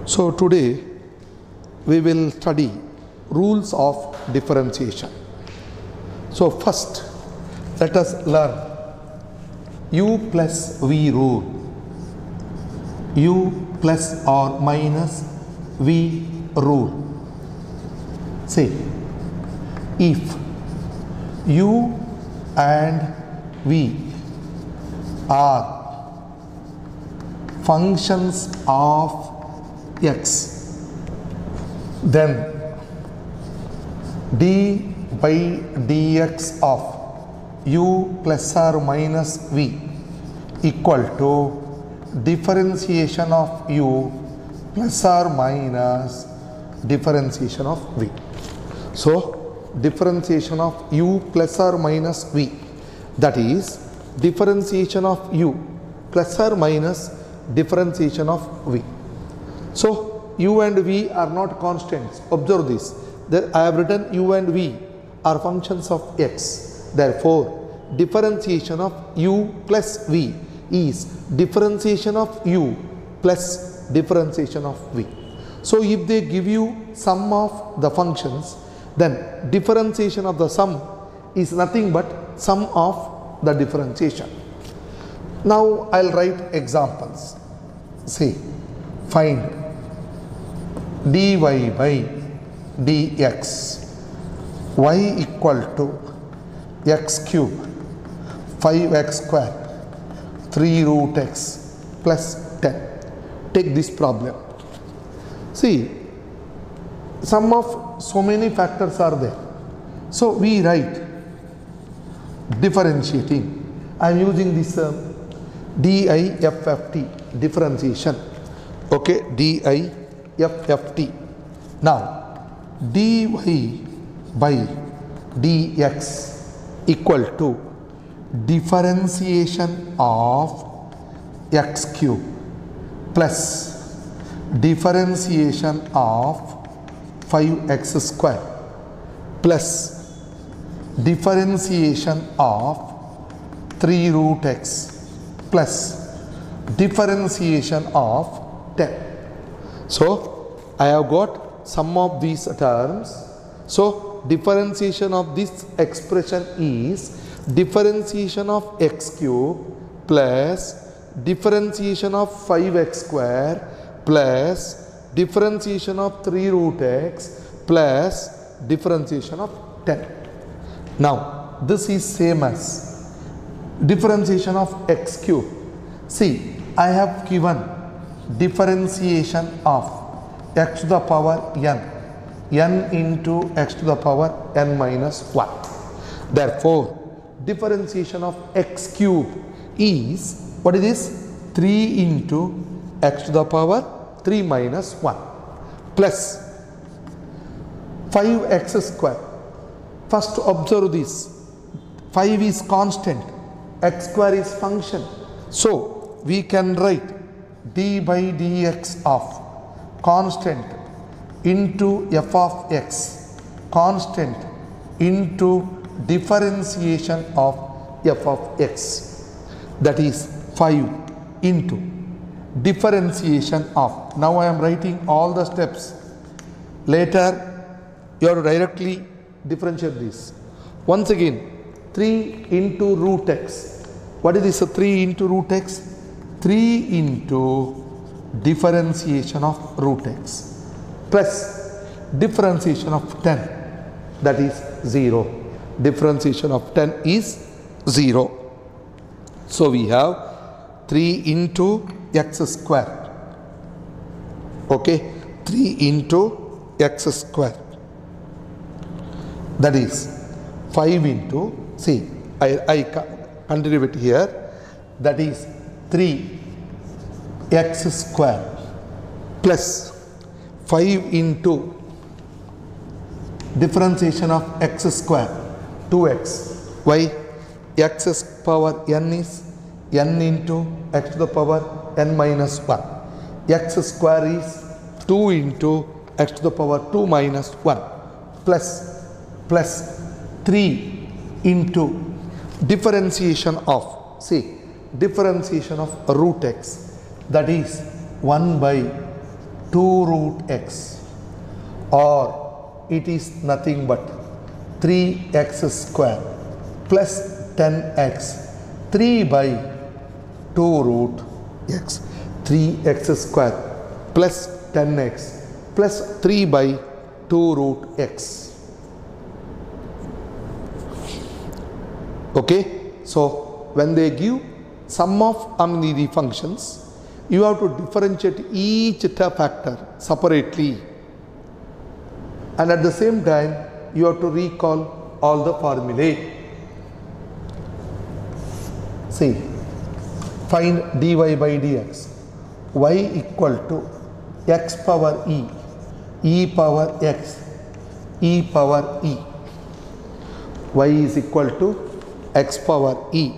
So today we will study rules of differentiation. So first let us learn u plus v rule. U plus or minus v rule. Say if u and v are functions of x, then d by dx of u plus or minus v equal to differentiation of u plus or minus differentiation of v. So differentiation of u plus or minus v, that is differentiation of u plus or minus differentiation of v. So u and v are not constants. Observe this. I have written u and v are functions of x. Therefore, differentiation of u plus v is differentiation of u plus differentiation of v. So if they give you sum of the functions, then differentiation of the sum is nothing but sum of the differentiation. Now I'll write examples. Say, find dy by dx y equal to x cube 5x square 3 root x plus 10. Take this problem. See, sum of so many factors are there. So we write differentiating. I am using this DIFFT, differentiation. Okay, DIFFT. Now, dy by dx equal to differentiation of x cube plus differentiation of 5x square plus differentiation of 3 root x plus differentiation of 10. So I have got sum of these terms. So differentiation of this expression is differentiation of x cube plus differentiation of 5x square plus differentiation of 3 root x plus differentiation of 10. Now this is same as differentiation of x cube. See, I have given differentiation of x to the power n into x to the power n minus 1. Therefore, differentiation of x cube is, what is this? 3 into x to the power 3 minus 1 plus 5x square. First observe this. 5 is constant, x square is function. So we can write d by dx of constant into f of x, constant into differentiation of f of x, that is 5 into differentiation of. Now I am writing all the steps. Later you have to directly differentiate this. Once again, 3 into root x. What is this 3 into root x? 3 into differentiation of root x plus differentiation of 10, that is 0. Differentiation of 10 is 0. So we have 3 into x square. Okay, 3 into x square, that is 5 into, see, I continue it here, that is 3 x square plus 5 into differentiation of x square 2x. Why? X power n is n into x to the power n minus 1. X square is 2 into x to the power 2 minus 1 plus 3 into differentiation of, see, differentiation of root x, that is 1 by 2 root x, or it is nothing but 3x square plus 10x, 3 by 2 root x, 3x square plus 10x plus 3 by 2 root x. Okay, so when they give sum of the functions, you have to differentiate each factor separately, and at the same time you have to recall all the formulae. See, find dy by dx, y equal to x power e power x, e power e. Y is equal to x power e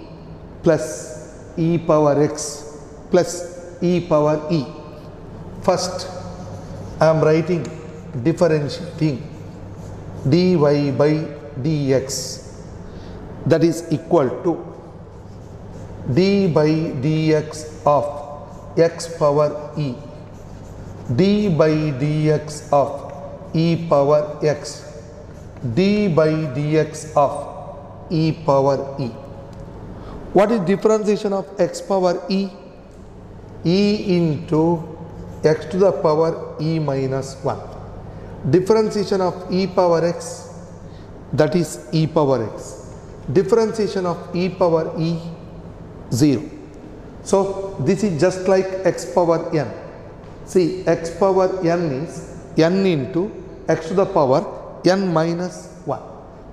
plus e power x plus e power e. First, I am writing differentiating dy by dx, that is equal to d by dx of x power e, d by dx of e power x, d by dx of e power e. What is differentiation of x power e? E into x to the power e minus 1. Differentiation of e power x, that is e power x. Differentiation of e power e, 0. So this is just like x power n. See, x power n is n into x to the power n minus 1.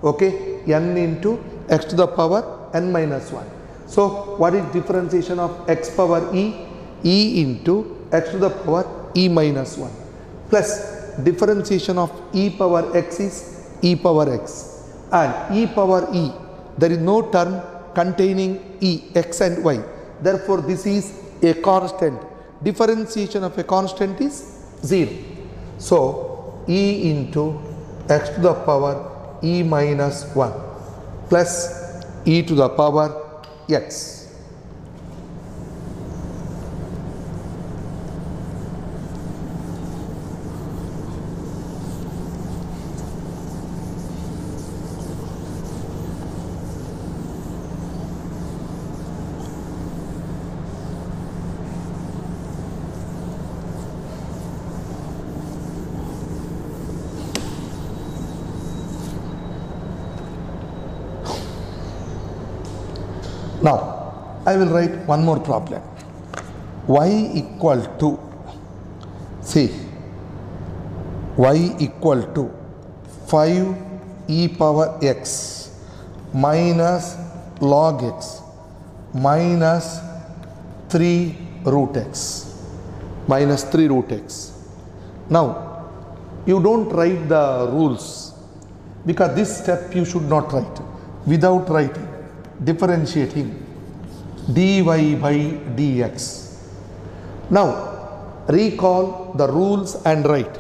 Okay, n into x to the power n minus 1. So what is differentiation of x power e? E into x to the power e minus 1 plus differentiation of e power x is e power x, and e power e, there is no term containing e, x and y. Therefore this is a constant. Differentiation of a constant is 0. So e into x to the power e minus 1 plus e to the power x. Now, I will write one more problem. Y equal to, see, y equal to 5 e power x minus log x minus 3 root x, minus 3 root x. Now, you don't write the rules, because this step you should not write. Without writing, differentiating dy by dx. Now recall the rules and write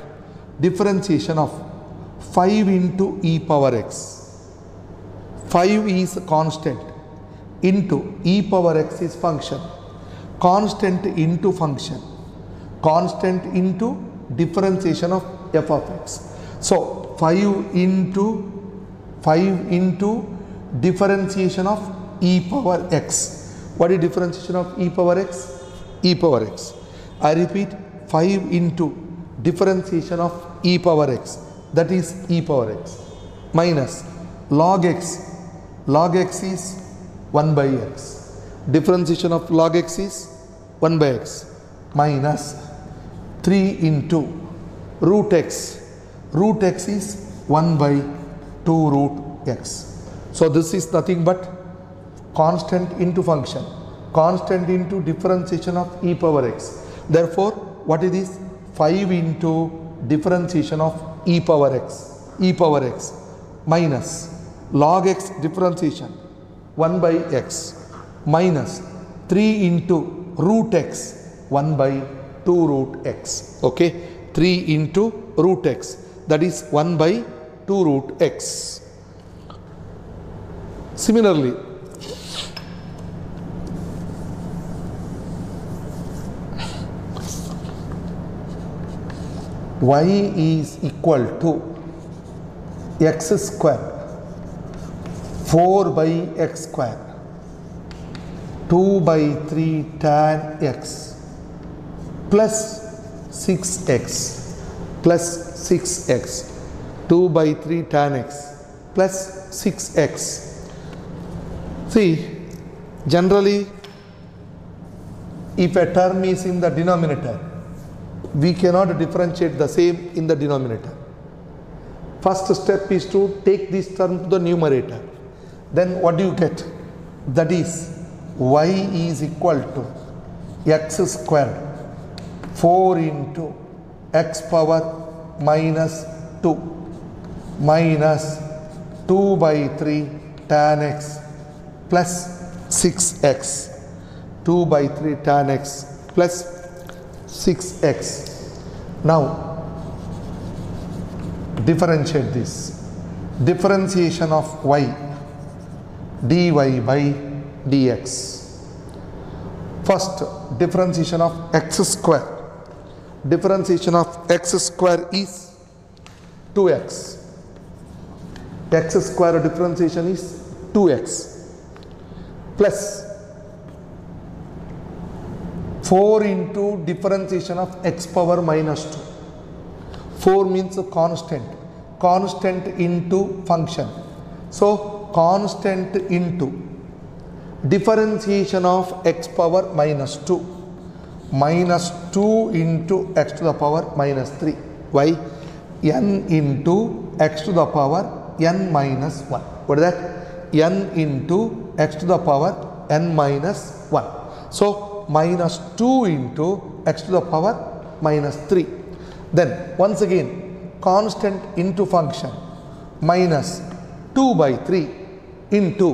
differentiation of 5 into e power x. 5 is constant into e power x is function. Constant into function. Constant into differentiation of f of x. So 5 into differentiation of e power x. What is differentiation of e power x? E power x. I repeat, 5 into differentiation of e power x, that is e power x, minus log x. Log x is 1 by x. Differentiation of log x is 1 by x, minus 3 into root x. Root x is 1 by 2 root x. So this is nothing but constant into function, constant into differentiation of e power x. Therefore, what is this? 5 into differentiation of e power x minus log x differentiation 1 by x minus 3 into root x 1 by 2 root x. Okay, 3 into root x, that is 1 by 2 root x. Similarly, y is equal to x square 4 by x square 2 by 3 tan x plus 6x plus 6x 2 by 3 tan x plus 6x. See, generally if a term is in the denominator, we cannot differentiate the same in the denominator. First step is to take this term to the numerator. Then what do you get? That is y is equal to x squared 4 into x power minus 2 minus 2 by 3 tan x plus 6x 2 by 3 tan x plus 6x. Now differentiate this. Differentiation of y dy by dx. First, differentiation of x square. Differentiation of x square is 2x. X square differentiation is 2x plus 4 into differentiation of x power minus 2. 4 means a constant. Constant into function. So, constant into differentiation of x power minus 2. Minus 2 into x to the power minus 3. Why? N into x to the power n minus 1. What is that? N into x to the power n minus 1. So, minus 2 into x to the power minus 3. Then, once again, constant into function minus 2 by 3 into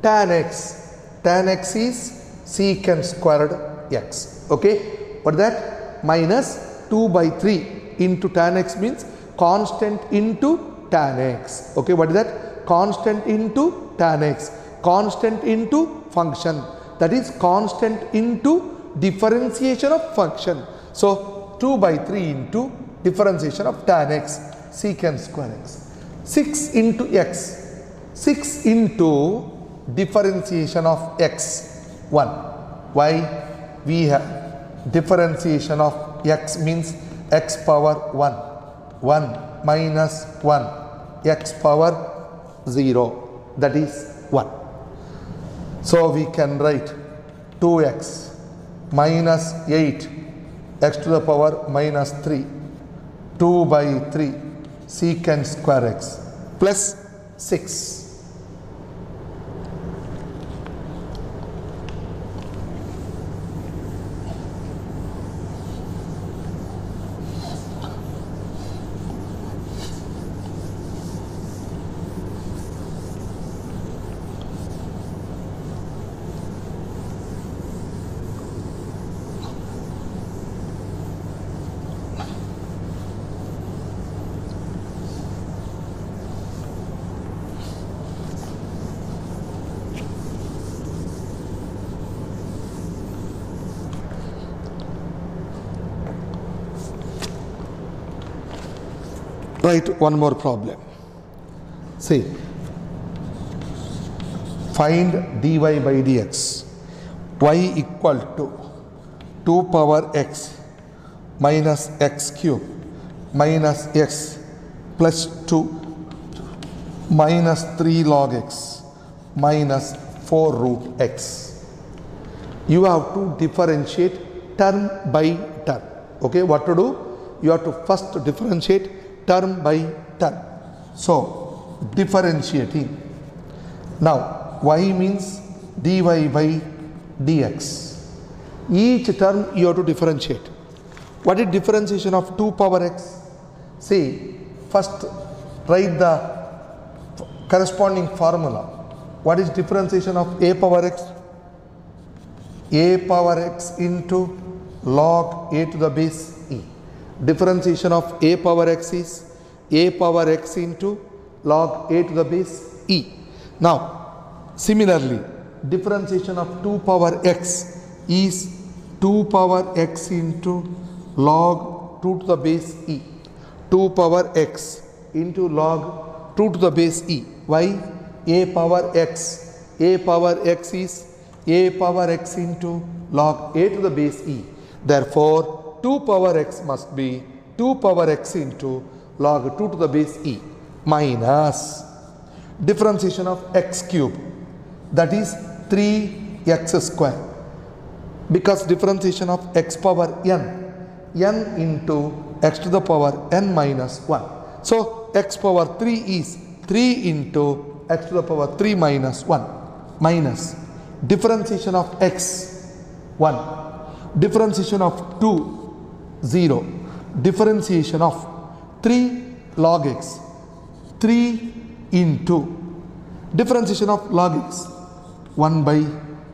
tan x. Tan x is secant squared x. Okay? What is that? Minus 2 by 3 into tan x means constant into tan x. Okay, what is that? Constant into tan x. Constant into function. That is constant into differentiation of function. So, 2 by 3 into differentiation of tan x secant square x. 6 into x. 6 into differentiation of x 1. Why? We have differentiation of x means x power 1. 1 minus 1 x power 0, that is 1. So we can write 2x minus 8 x to the power minus 3 2 by 3 secant square x plus 6. Write one more problem. See, find dy by dx. Y equal to 2 power x minus x cube minus x plus 2 minus 3 log x minus 4 root x. You have to differentiate term by term. Okay, what to do? You have to first differentiate term by term. So, differentiating. Now, y means dy by dx. Each term you have to differentiate. What is differentiation of 2 power x? See, first write the corresponding formula. What is differentiation of a power x? A power x into log a to the base e. Differentiation of a power x is a power x into log a to the base e. Now, similarly, differentiation of 2 power x is 2 power x into log 2 to the base e. 2 power x into log 2 to the base e. Why? A power x. A power x is a power x into log a to the base e. Therefore, 2 power x must be 2 power x into log 2 to the base e minus differentiation of x cube, that is 3x square, because differentiation of x power n into x to the power n minus 1. So x power 3 is 3 into x to the power 3 minus 1 minus differentiation of x 1, differentiation of 2 0, differentiation of 3 log x 3 into differentiation of log x 1 by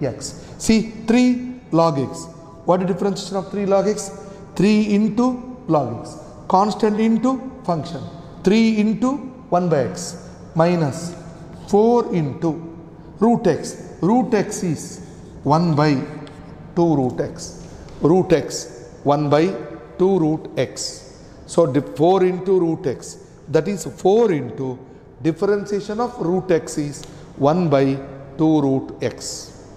x. See, 3 log x. What is differentiation of 3 log x? 3 into log x. Constant into function. 3 into 1 by x minus 4 into root x. Root x is 1 by 2 root x. Root x 1 by 2 root x. So 4 into root x, that is 4 into differentiation of root x is 1 by 2 root x.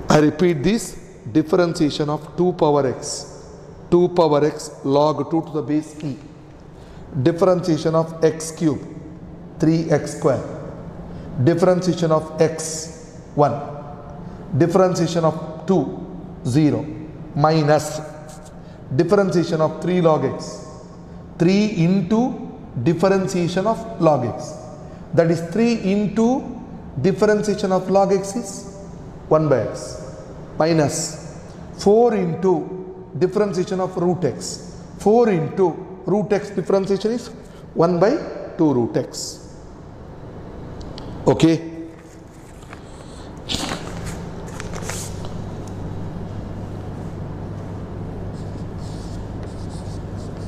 I repeat this, differentiation of 2 power x log 2 to the base e, differentiation of x cube 3x square, differentiation of x 1, differentiation of 2 0 minus differentiation of 3 log x, 3 into differentiation of log x, that is 3 into differentiation of log x is 1 by x minus 4 into differentiation of root x, 4 into root x differentiation is 1 by 2 root x. Okay.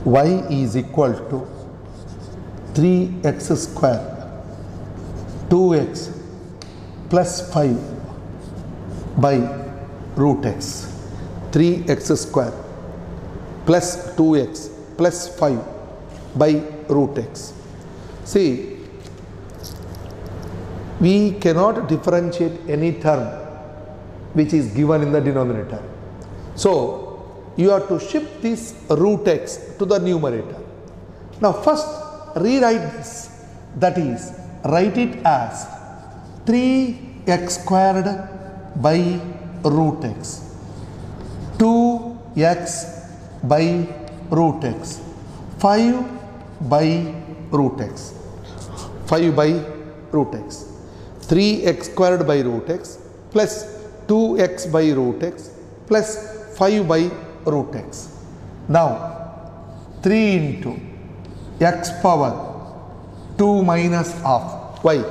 Y is equal to 3x square 2x plus 5 by root x. 3x square plus 2x plus 5 by root x. See, we cannot differentiate any term which is given in the denominator. So, you have to shift this root x to the numerator. Now, first rewrite this, that is, write it as 3x squared by root x, 2x by root x, 5 by root x, 5 by root x, 3x squared by root x plus 2x by root x plus 5 by root x. Now 3 into x power 2 minus half. Why?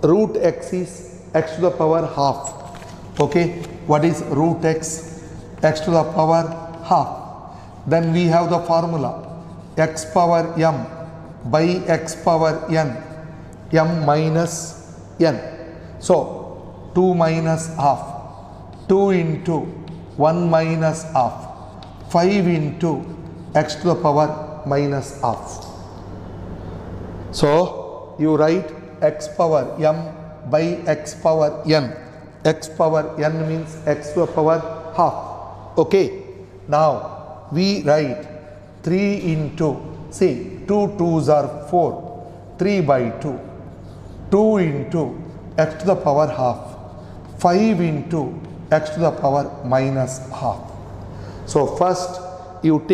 Root x is x to the power half. Okay, what is root x? X to the power half. Then we have the formula x power m by x power n, m minus n. So 2 minus half, 2 into 1 minus half, 5 into x to the power minus half. So you write x power m by x power n. X power n means x to the power half. Okay. Now we write 3 into, see, 2 2s are 4, 3 by 2, 2 into x to the power half, 5 into x to the power minus half. So first you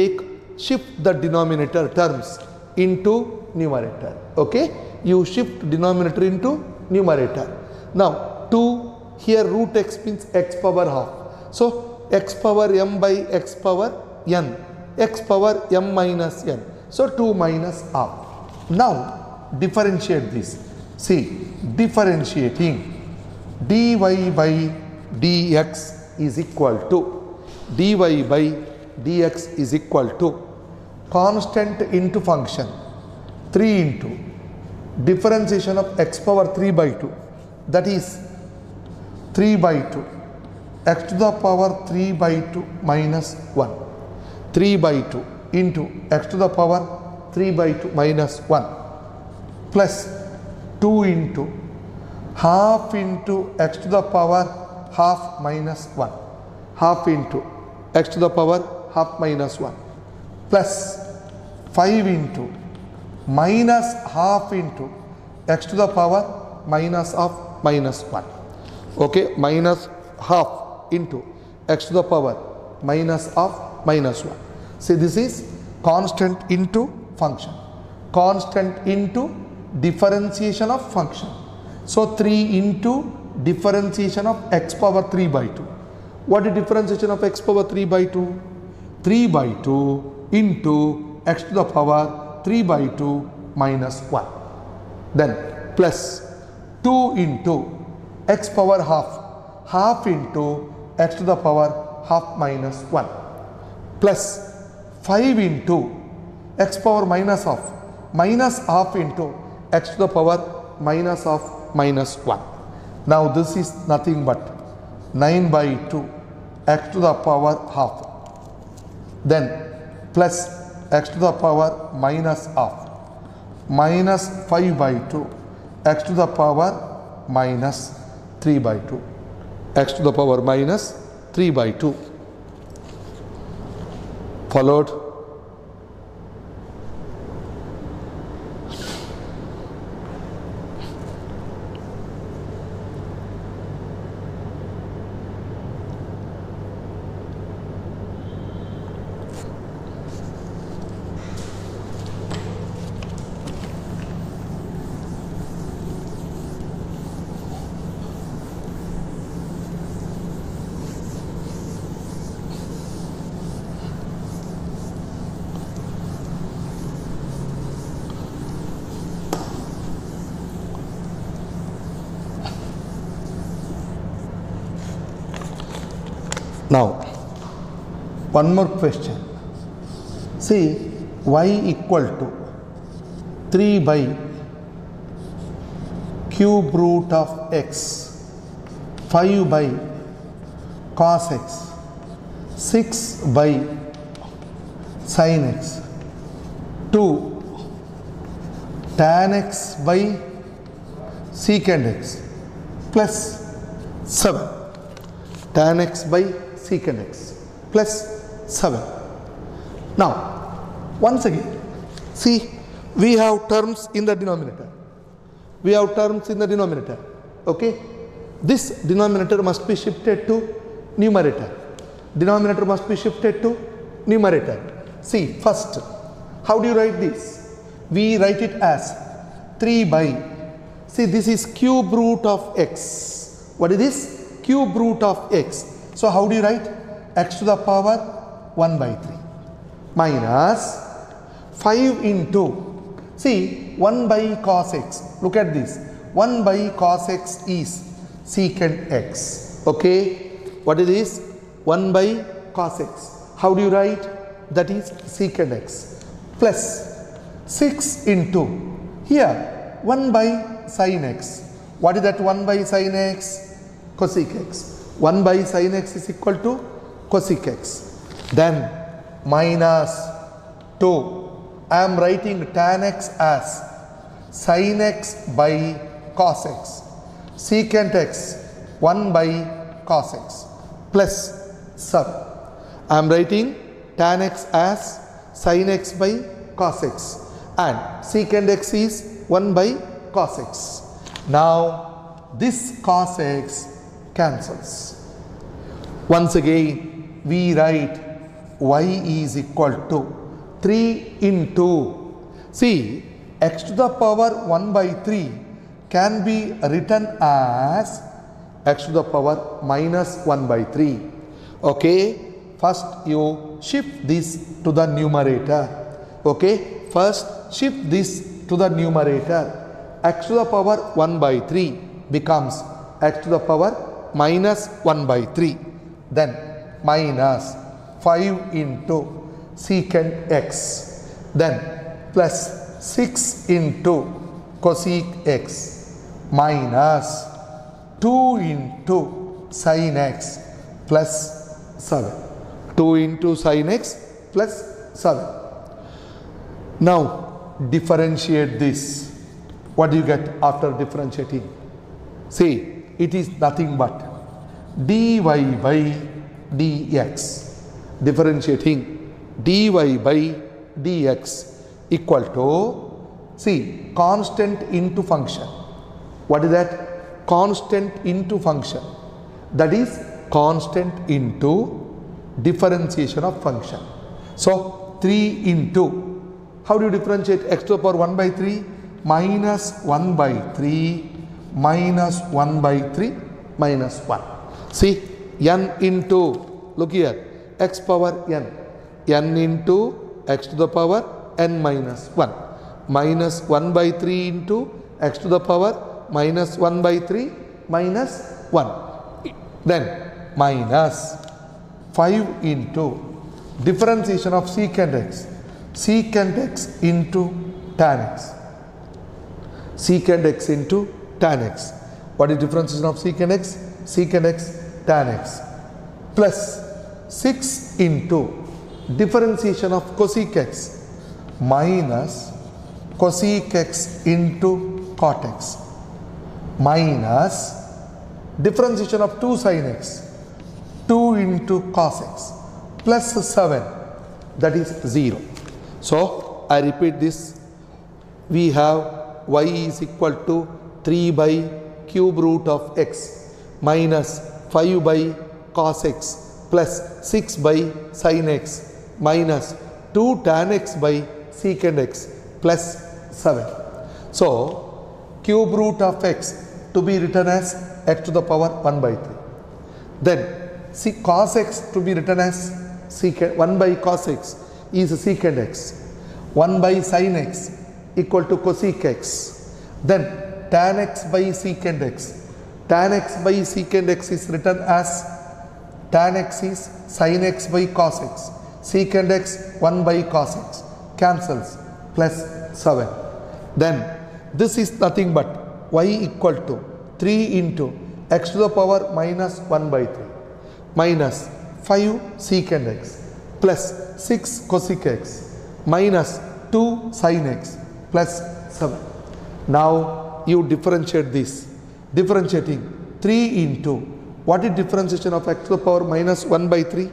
shift the denominator terms into numerator. Okay, you shift denominator into numerator. Now 2, here root x means x power half. So x power m by x power n, x power m minus n. So 2 minus half. Now differentiate this. See, differentiating dy by dx is equal to dy by dx is equal to constant into function 3 into differentiation of x power 3 by 2, that is 3 by 2 x to the power 3 by 2 minus 1, 3 by 2 into x to the power 3 by 2 minus 1 plus 2 into half into x to the power half minus 1, half into x to the power half minus 1 plus 5 into minus half into x to the power minus of minus 1. Okay, minus half into x to the power minus of minus 1. See, this is constant into function, constant into differentiation of function. So 3 into differentiation of x power 3 by 2. What is differentiation of x power 3 by 2? 3 by 2 into x to the power 3 by 2 minus 1. Then plus 2 into x power half, half into x to the power half minus 1 plus 5 into x power minus half into x to the power minus of minus 1. Now this is nothing but 9 by 2 x to the power half, then plus x to the power minus half minus 5 by 2 x to the power minus 3 by 2, x to the power minus 3 by 2 followed. Now, one more question. See, y equal to 3 by cube root of x, 5 by cos x, 6 by sin x, 2 tan x by secant x plus 7 tan x by secant x plus 7. Now, once again, see, we have terms in the denominator. We have terms in the denominator. Okay? This denominator must be shifted to numerator. Denominator must be shifted to numerator. See, first, how do you write this? We write it as 3 by, see, this is cube root of x. What is this? Cube root of x. So how do you write? X to the power 1 by 3 minus 5 into, see, 1 by cos x. Look at this. 1 by cos x is secant x. Okay. What is this? 1 by cos x. How do you write? That is secant x plus 6 into, here 1 by sin x. What is that 1 by sin x? Cosec x. 1 by sin x is equal to cosec x. Then minus 2. I am writing tan x as sin x by cos x. Secant x 1 by cos x plus 7. I am writing tan x as sin x by cos x and secant x is 1 by cos x. Now this cos x cancels. Once again, we write y is equal to 3 into, see, x to the power 1 by 3 can be written as x to the power minus 1 by 3. Okay, first you shift this to the numerator. Okay, first shift this to the numerator. X to the power 1 by 3 becomes x to the power minus 1 by 3, then minus 5 into secant x, then plus 6 into cosec x minus 2 into sin x plus 7. 2 into sin x plus 7. Now differentiate this. What do you get after differentiating? See, it is nothing but dy by dx. Differentiating dy by dx equal to, see, constant into function. What is that? Constant into function. That is constant into differentiation of function. So 3 into, how do you differentiate x to the power 1 by 3? Minus 1 by 3 minus 1 by 3 minus 1. See, n into, look here, x power n. n into x to the power n minus 1. Minus 1 by 3 into x to the power minus 1 by 3 minus 1. Then minus 5 into differentiation of secant x. Secant x into tan x. Secant x into tan x. What is differentiation of secant x? Secant x tan x. Plus 6 into differentiation of cosec x minus cosec x into cot x minus differentiation of 2 sin x, 2 into cos x plus 7, that is 0. So I repeat this. We have y is equal to 3 by cube root of x minus 5 by cos x plus 6 by sin x minus 2 tan x by secant x plus 7. So cube root of x to be written as x to the power 1 by 3. Then cos x to be written as secant 1 by cos x is secant x. 1 by sin x equal to cosec x. Then tan x by secant x. Tan x by secant x is written as tan x is sin x by cos x. Secant x 1 by cos x cancels plus 7. Then this is nothing but y equal to 3 into x to the power minus 1 by 3 minus 5 secant x plus 6 cosec x minus 2 sin x plus 7. Now you differentiate this. Differentiating 3 into, what is differentiation of x to the power minus 1 by 3?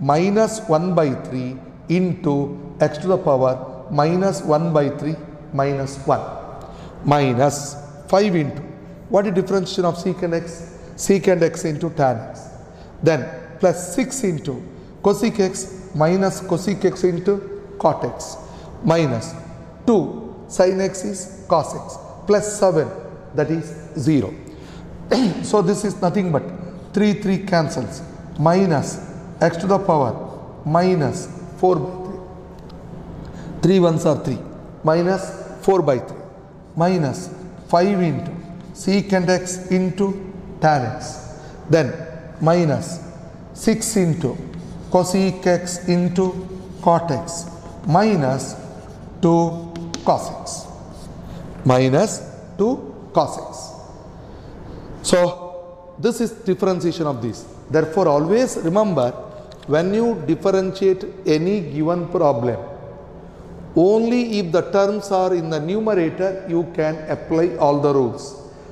Minus 1 by 3 into x to the power minus 1 by 3 minus 1 minus 5 into, what is differentiation of secant x? Secant x into tan x. Then plus 6 into cosec x minus cosec x into cot x minus 2 sin x is cos x plus 7, that is 0. So this is nothing but 3 cancels minus x to the power minus 4 by 3. 3 ones are 3 minus 4 by 3 minus 5 into secant x into tan x. Then minus 6 into cosec x into cot x minus 2 cos x. Minus 2 cos x. So this is differentiation of this. Therefore always remember, when you differentiate any given problem, only if the terms are in the numerator you can apply all the rules.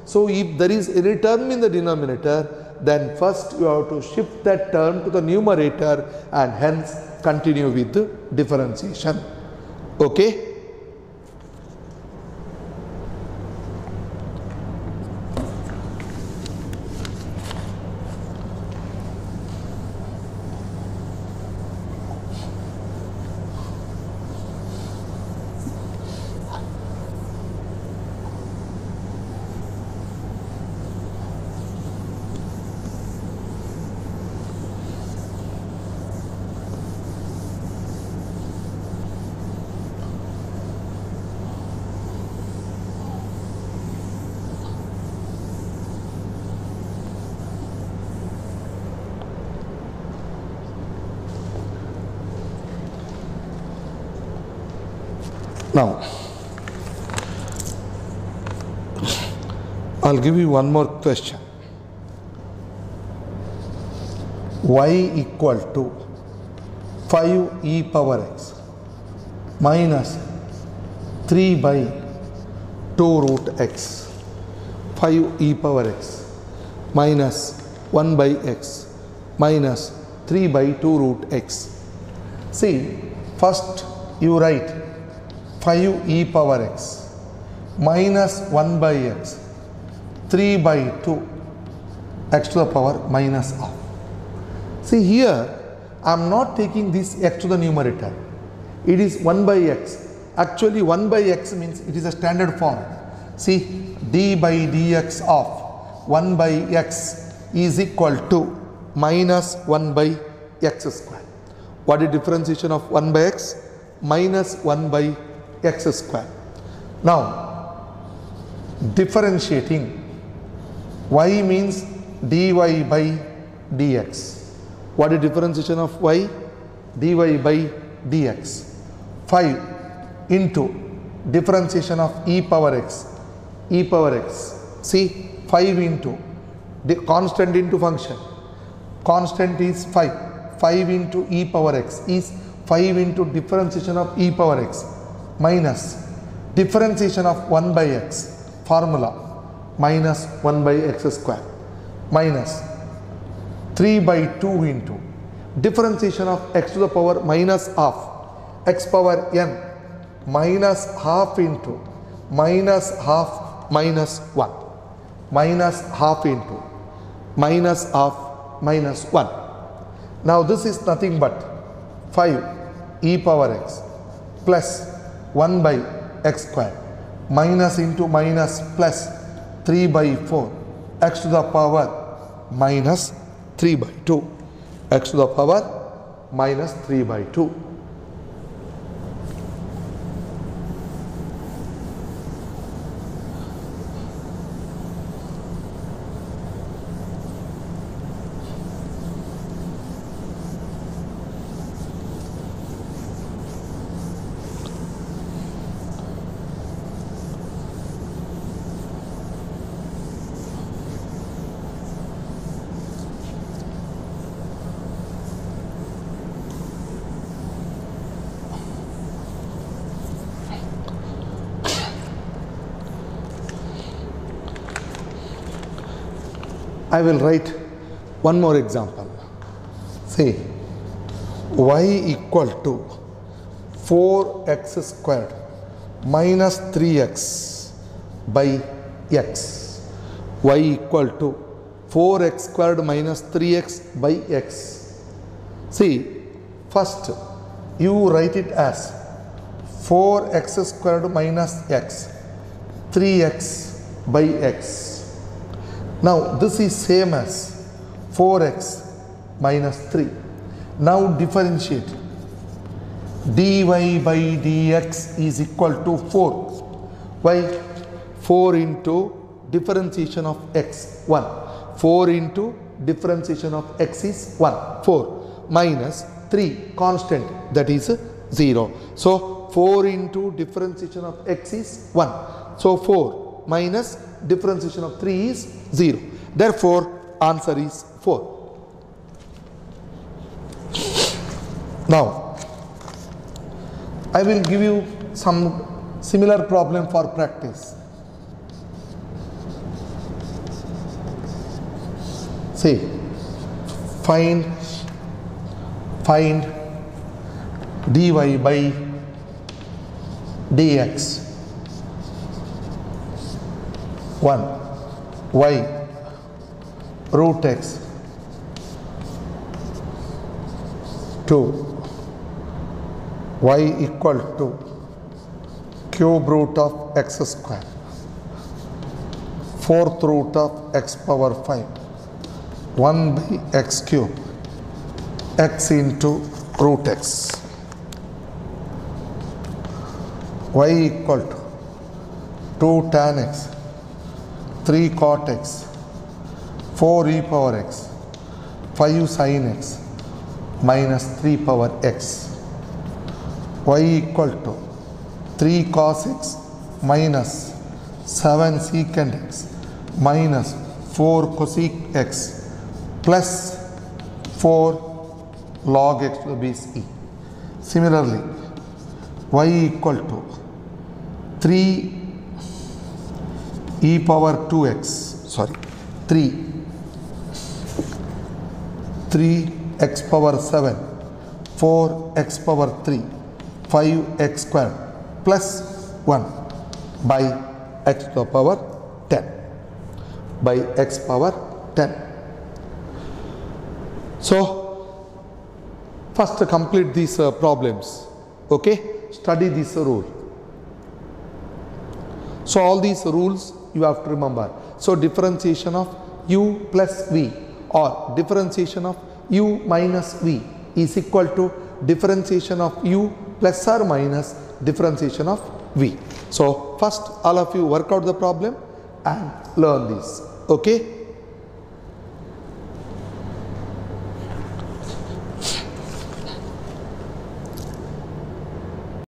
So if there is any term in the denominator, then first you have to shift that term to the numerator and hence continue with the differentiation. Okay? Now, I'll give you one more question. Y equal to 5 e power x minus 3 by 2 root x, 5 e power x minus 1 by x minus 3 by 2 root x. See, first you write 5 e power x minus 1 by x, 3 by 2 x to the power minus half. See here, I am not taking this x to the numerator. It is 1 by x. Actually 1 by x means it is a standard form. See, d by dx of 1 by x is equal to minus 1 by x square. What is differentiation of 1 by x? Minus 1 by x square. Now, differentiating, y means dy by dx. What is differentiation of y? dy by dx. 5 into differentiation of e power x. E power x. See, 5 into the constant into function. Constant is 5. 5 into e power x is 5 into differentiation of e power x minus differentiation of 1 by x. Formula minus 1 by x square minus 3 by 2 into differentiation of x to the power minus half, x power n minus half into minus half minus 1, minus half into minus half minus 1. Now this is nothing but 5 e power x plus 1 by x square minus into minus plus 3 by 4 x to the power minus 3 by 2, x to the power minus 3 by 2. I will write one more example. See, y equal to 4x squared minus 3x by x. Y equal to 4x squared minus 3x by x. See, first you write it as 4x squared minus x, 3x by x. Now this is same as 4x minus 3. Now differentiate. Dy by dx is equal to 4. Why? 4 into differentiation of x, 1. 4 into differentiation of x is 1, 4 minus 3 constant, that is 0. So 4 into differentiation of x is 1. So 4 minus differentiation of 3 is 0. Therefore, answer is 4. Now, I will give you some similar problem for practice. See, find dy by dx. 1 y root x, 2 y equal to cube root of x square, 4th root of x power 5, 1 by x cube, x into root x. Y equal to 2 tan x, 3 cot x, 4 e power x, 5 sin x, minus 3 power x. Y equal to 3 cos x minus 7 secant x minus 4 cosec x plus 4 log x to the base e. Similarly, y equal to 3 e power 2x, sorry, 3x power 7, 4x power 3, 5x squared plus 1 by x to the power 10, by x power 10. So first complete these problems, okay? Study this rule. So all these rules you have to remember. So differentiation of u plus v or differentiation of u minus v is equal to differentiation of u plus or minus differentiation of v. So first all of you work out the problem and learn this, okay?